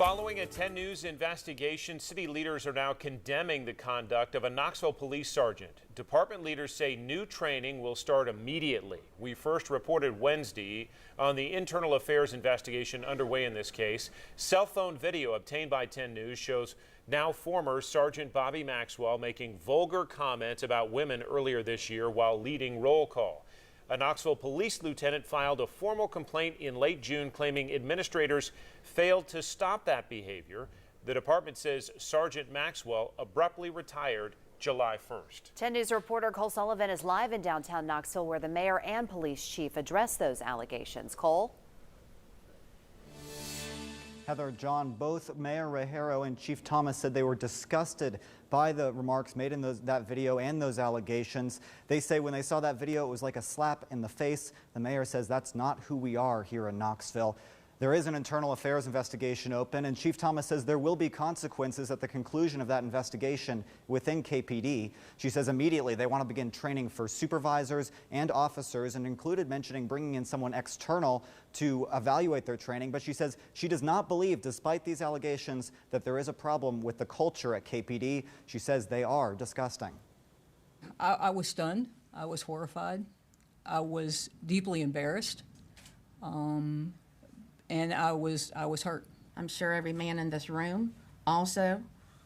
Following a 10 News investigation, city leaders are now condemning the conduct of a Knoxville police sergeant. Department leaders say new training will start immediately. We first reported Wednesday on the internal affairs investigation underway in this case. Cell phone video obtained by 10 News shows now former Sergeant Bobby Maxwell making vulgar comments about women earlier this year while leading roll call. A Knoxville police lieutenant filed a formal complaint in late June claiming administrators failed to stop that behavior. The department says Sergeant Maxwell abruptly retired July 1st. 10 News reporter Cole Sullivan is live in downtown Knoxville where the mayor and police chief addressed those allegations. Cole? Heather, John, both Mayor Rehero and Chief Thomas said they were disgusted by the remarks made in that video and those allegations. They say when they saw that video, it was like a slap in the face. The mayor says that's not who we are here in Knoxville. There is an internal affairs investigation open, and Chief Thomas says there will be consequences at the conclusion of that investigation within KPD. She says immediately they want to begin training for supervisors and officers, and included mentioning bringing in someone external to evaluate their training. But she says she does not believe, despite these allegations, that there is a problem with the culture at KPD. She says they are disgusting. I was stunned. I was horrified. I was deeply embarrassed. And I was hurt. I'm sure every man in this room also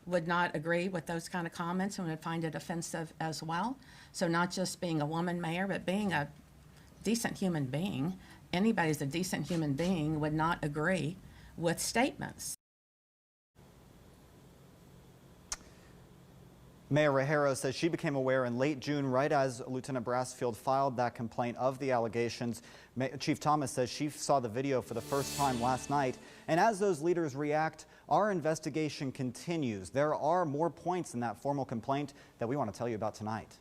would not agree with those kind of comments and would find it offensive as well. So not just being a woman mayor, but being a decent human being. Anybody's a decent human being would not agree with statements. Mayor Rehero says she became aware in late June, right as Lieutenant Brassfield filed that complaint of the allegations. Chief Thomas says she saw the video for the first time last night. And as those leaders react, our investigation continues. There are more points in that formal complaint that we want to tell you about tonight.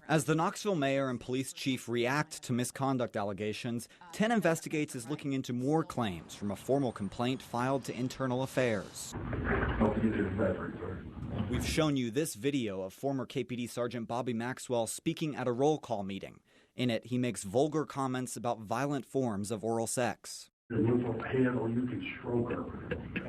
As the Knoxville mayor and police chief react to misconduct allegations, 10 Investigates is looking into more claims from a formal complaint filed to Internal Affairs. We've shown you this video of former KPD Sergeant Bobby Maxwell speaking at a roll call meeting. In it, he makes vulgar comments about violent forms of oral sex.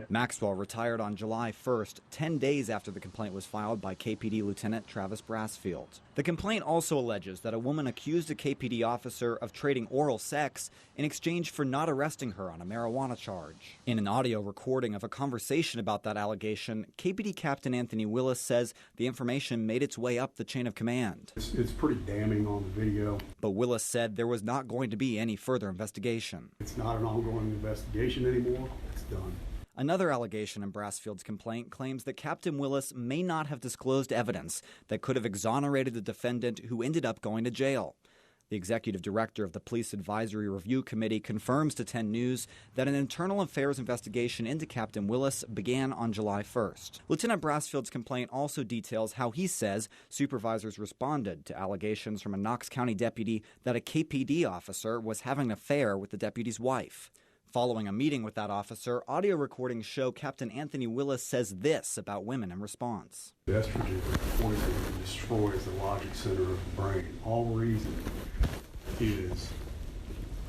Maxwell retired on July 1st, 10 days after the complaint was filed by KPD Lieutenant Travis Brassfield. The complaint also alleges that a woman accused a KPD officer of trading oral sex in exchange for not arresting her on a marijuana charge. In an audio recording of a conversation about that allegation, KPD Captain Anthony Willis says the information made its way up the chain of command. It's pretty damning on the video. But Willis said there was not going to be any further investigation. It's not an ongoing investigation anymore. It's done. Another allegation in Brassfield's complaint claims that Captain Willis may not have disclosed evidence that could have exonerated the defendant who ended up going to jail. The executive director of the Police Advisory Review Committee confirms to 10 News that an internal affairs investigation into Captain Willis began on July 1st. Lieutenant Brassfield's complaint also details how he says supervisors responded to allegations from a Knox County deputy that a KPD officer was having an affair with the deputy's wife. Following a meeting with that officer, audio recordings show Captain Anthony Willis says this about women in response. Estrogen poison destroys the logic center of the brain. All reason is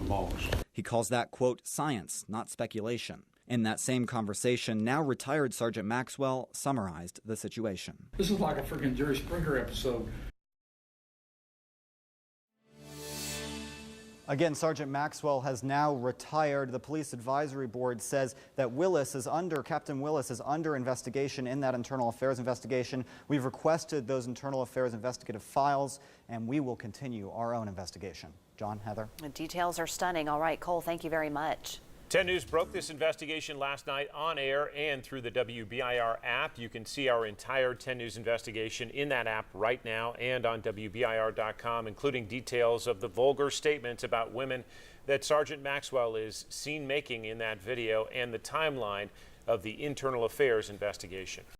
abolished. He calls that, quote, science, not speculation. In that same conversation, now retired Sergeant Maxwell summarized the situation. This is like a freaking Jerry Springer episode. Again, Sergeant Maxwell has now retired. The Police Advisory Board says that Captain Willis is under investigation in that internal affairs investigation. We've requested those internal affairs investigative files, and we will continue our own investigation. John, Heather. The details are stunning. All right, Cole, thank you very much. 10 News broke this investigation last night on air and through the WBIR app. You can see our entire 10 News investigation in that app right now and on WBIR.com, including details of the vulgar statements about women that Sergeant Maxwell is seen making in that video and the timeline of the internal affairs investigation.